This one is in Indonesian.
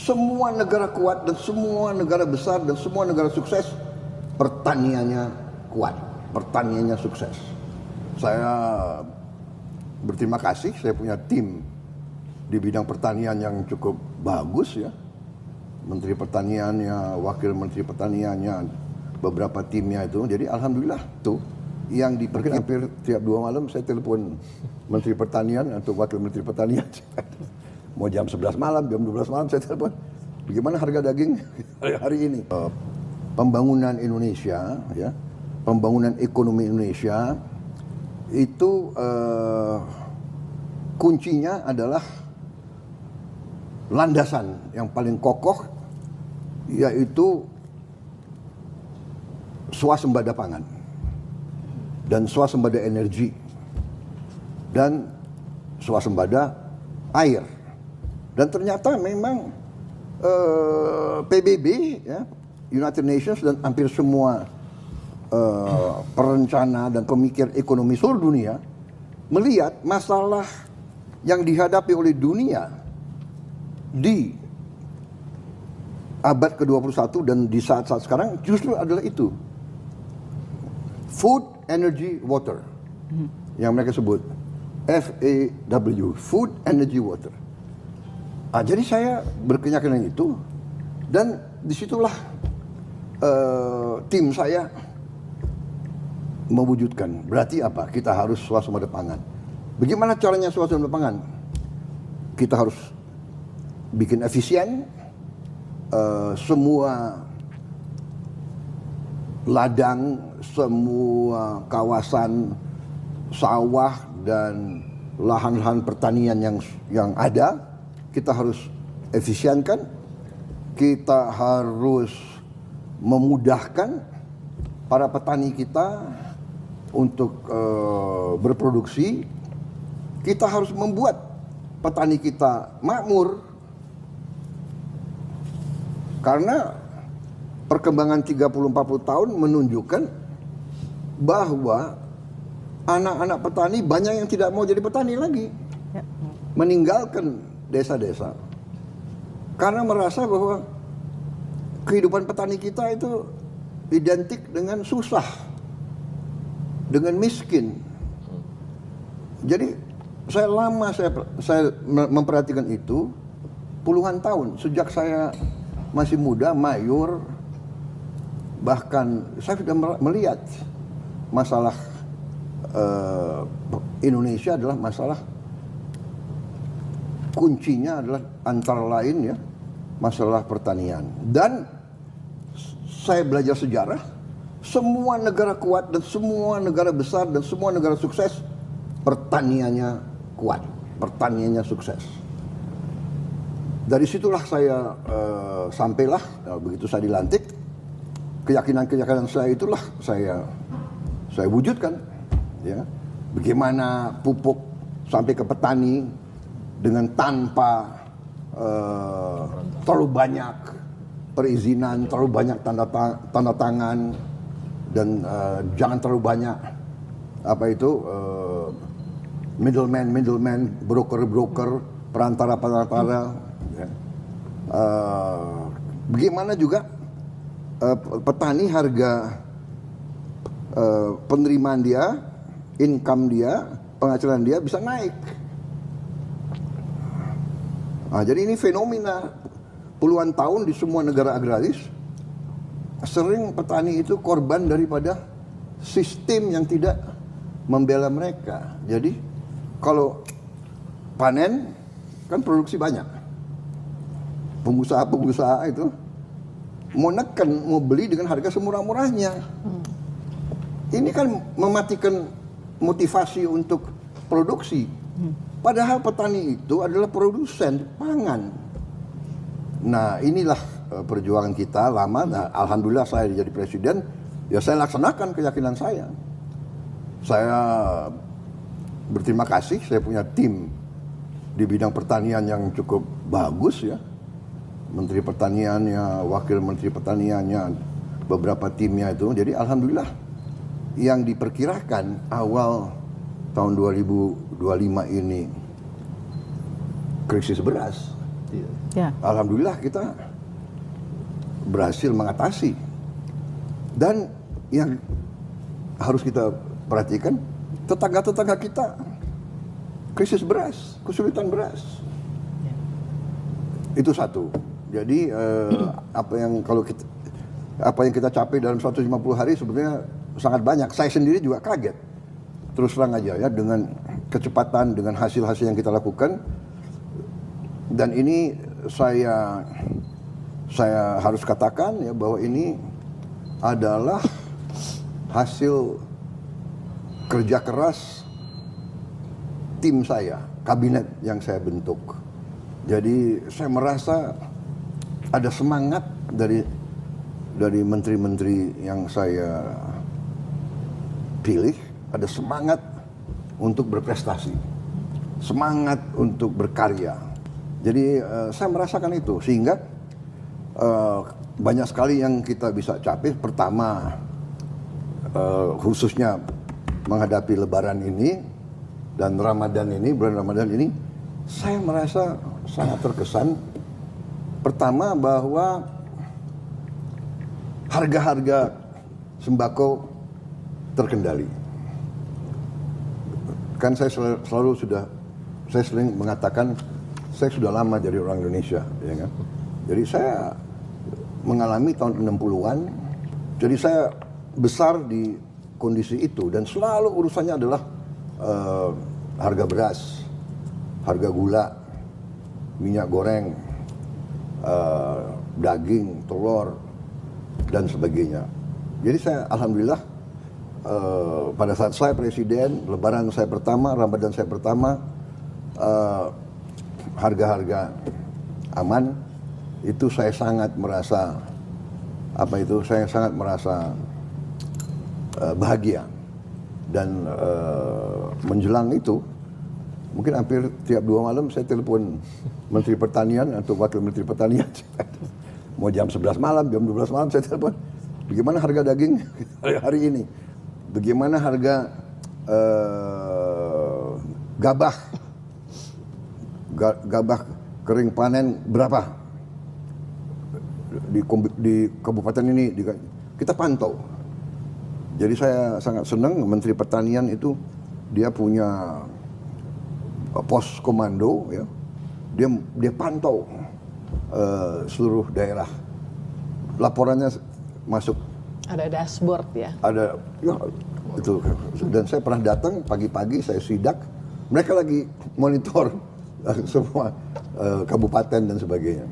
Semua negara kuat dan semua negara besar dan semua negara sukses, pertaniannya kuat, pertaniannya sukses. Saya berterima kasih, saya punya tim di bidang pertanian yang cukup bagus ya. Menteri Pertaniannya, Wakil Menteri Pertaniannya, beberapa timnya itu. Jadi alhamdulillah tuh yang hampir tiap 2 malam saya telepon Menteri Pertanian atau Wakil Menteri Pertanian. Mau jam 11 malam, jam 12 malam saya telepon. Bagaimana harga daging hari ini? Pembangunan Indonesia, ya, pembangunan ekonomi Indonesia itu kuncinya adalah landasan yang paling kokoh, yaitu swasembada pangan dan swasembada energi dan swasembada air. Dan ternyata memang PBB, ya, United Nations dan hampir semua perencana dan pemikir ekonomi seluruh dunia melihat masalah yang dihadapi oleh dunia di abad ke-21 dan di saat-saat sekarang justru adalah itu. Food, energy, water. Yang mereka sebut FAW, food, energy, water. Jadi saya berkeyakinan itu, dan disitulah tim saya mewujudkan. Berarti apa? Kita harus swasembada pangan. Bagaimana caranya swasembada pangan? Kita harus bikin efisien, semua ladang, semua kawasan sawah dan lahan-lahan pertanian yang ada kita harus efisienkan, kita harus memudahkan para petani kita untuk berproduksi, kita harus membuat petani kita makmur. Karena perkembangan 30-40 tahun menunjukkan bahwa anak-anak petani banyak yang tidak mau jadi petani lagi. Meninggalkan desa-desa. Karena merasa bahwa kehidupan petani kita itu identik dengan susah, dengan miskin. Jadi saya memperhatikan itu puluhan tahun. Sejak saya masih muda, mayor, bahkan saya sudah melihat masalah Indonesia adalah masalah, kuncinya adalah antara lain ya masalah pertanian. Dan saya belajar sejarah, semua negara kuat dan semua negara besar dan semua negara sukses, pertaniannya kuat, pertaniannya sukses. Dari situlah saya sampailah, begitu saya dilantik, keyakinan saya itulah saya wujudkan, ya. Bagaimana pupuk sampai ke petani dengan tanpa terlalu banyak perizinan, terlalu banyak tanda tangan, dan jangan terlalu banyak middleman, broker, perantara. Ya. Bagaimana juga petani harga penerimaan dia, income dia, penghasilan dia bisa naik. Jadi ini fenomena puluhan tahun di semua negara agraris, sering petani itu korban daripada sistem yang tidak membela mereka. Jadi kalau panen kan produksi banyak, pengusaha itu mau beli dengan harga semurah-murahnya. Ini kan mematikan motivasi untuk produksi. Padahal petani itu adalah produsen pangan. Nah, inilah perjuangan kita lama. Nah, alhamdulillah saya jadi presiden, ya saya laksanakan keyakinan saya. Saya berterima kasih, saya punya tim di bidang pertanian yang cukup bagus ya. Menteri Pertaniannya, Wakil Menteri Pertaniannya, beberapa timnya itu. Jadi alhamdulillah yang diperkirakan awal tahun 2025 ini krisis beras, Ya. Alhamdulillah kita berhasil mengatasi. Dan yang harus kita perhatikan, tetangga-tetangga kita krisis beras, kesulitan beras. Itu satu. Jadi apa yang kita capai dalam 150 hari sebetulnya sangat banyak. Saya sendiri juga kaget. Terus terang aja ya, dengan kecepatan, dengan hasil-hasil yang kita lakukan. Dan ini saya harus katakan ya, bahwa ini adalah hasil kerja keras tim saya, kabinet yang saya bentuk. Jadi saya merasa ada semangat dari menteri-menteri yang saya pilih, ada semangat untuk berprestasi, semangat untuk berkarya. Jadi saya merasakan itu, sehingga banyak sekali yang kita bisa capai. Pertama, khususnya menghadapi Lebaran ini dan Ramadan ini, bulan Ramadan ini, saya merasa sangat terkesan. Pertama, bahwa harga-harga sembako terkendali. Kan saya sering mengatakan saya sudah lama jadi orang Indonesia, ya kan? Jadi saya mengalami tahun 60-an. Jadi saya besar di kondisi itu, dan selalu urusannya adalah harga beras, harga gula, minyak goreng, daging, telur, dan sebagainya. Jadi saya alhamdulillah pada saat saya presiden, Lebaran saya pertama, Ramadan saya pertama, harga-harga aman. Itu saya sangat merasa saya sangat merasa bahagia. Dan menjelang itu, mungkin hampir tiap 2 malam saya telepon Menteri Pertanian atau Wakil Menteri Pertanian. Mau jam 11 malam, jam 12 malam saya telepon, bagaimana harga daging hari ini, bagaimana harga gabah kering panen berapa di kabupaten ini, kita pantau. Jadi saya sangat senang Menteri Pertanian itu, dia punya pos komando ya, dia pantau seluruh daerah, laporannya masuk, ada dashboard ya, ada ya, itu. Dan saya pernah datang pagi-pagi, saya sidak, mereka lagi monitor semua kabupaten dan sebagainya.